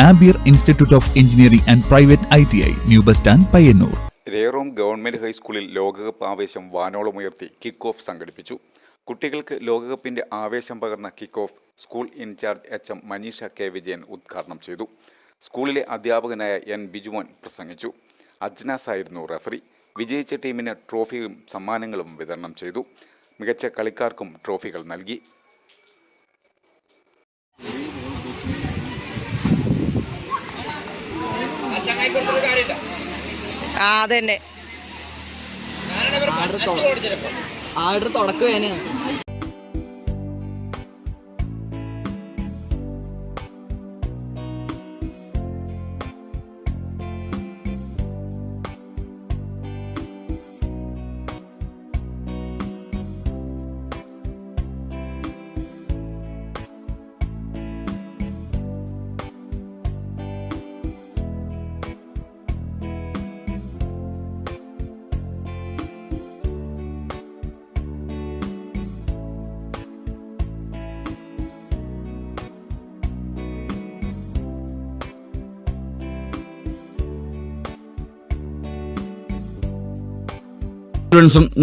Ampere institute of engineering and private ITI, new bus stand, Payyanur. രേറോം government ഹൈസ്കൂളിൽ ലോകകപ്പ് ആവേശം വാനോളമുയർത്തി കിക്ക് ഓഫ് സംഘടിപ്പിച്ചു. കുട്ടികൾക്ക് ലോകകപ്പിന്റെ ആവേശം പകർന്ന kick off school incharge HM Maneesha K. Vijayan ഉദ്ഘാടനം ചെയ്തു. സ്കൂളിലെ അധ്യാപകനായ N. ബിജുമോൻ പ്രസംഗിച്ചു. അജ്നാസ് ആയിരുന്നു റഫറി. വിജയിച്ച ടീമിന് ട്രോഫിയും സമ്മാനങ്ങളും വിതരണം ചെയ്തു. മികച്ച കളിക്കാർക്കും ട്രോഫികൾ നൽകി. അതന്നെ ആർഡർ തുടക്കുവേനെ.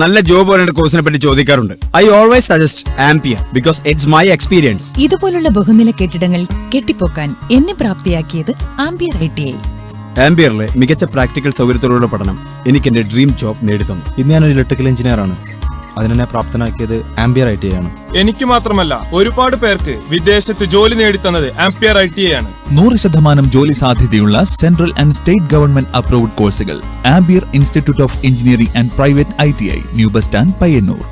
നല്ല ജോബ് ഓറിയന്റഡ് കോഴ്സിനെ പറ്റി ചോദിക്കാറുണ്ട്. I always suggest ampere because it's my experience. ഇതുപോലുള്ള ബഹുനില കെട്ടിടങ്ങൾ കെട്ടിപ്പൊക്കാൻ എന്നെ പ്രാപ്തിയാക്കിയത് ആംപിയർ ITI. ആംപിയറിലെ മികച്ച പ്രാക്ടിക്കൽ സൗകര്യത്തോടുള്ള പഠനം എനിക്ക് എന്റെ ഡ്രീം ജോബ് നേടിത്തന്നു. ഇന്ന് ഞാനൊരു ഇലക്ട്രിക്കൽ എഞ്ചിനീയർ ആണ്. അതിനെ പ്രാപ്തനാക്കിയത് ആംപിയർ ITI ആണ്. എനിക്ക് മാത്രമല്ല, ഒരുപാട് പേർക്ക് വിദേശത്ത് ജോലി നേടിത്തന്നത് ആംപിയർ ITI ആണ്. 100% ജോലി സാധ്യതയുള്ള central and state government approved കോഴ്സുകൾ. Ampere institute of engineering and private ITI, new bus stand, Payyanur.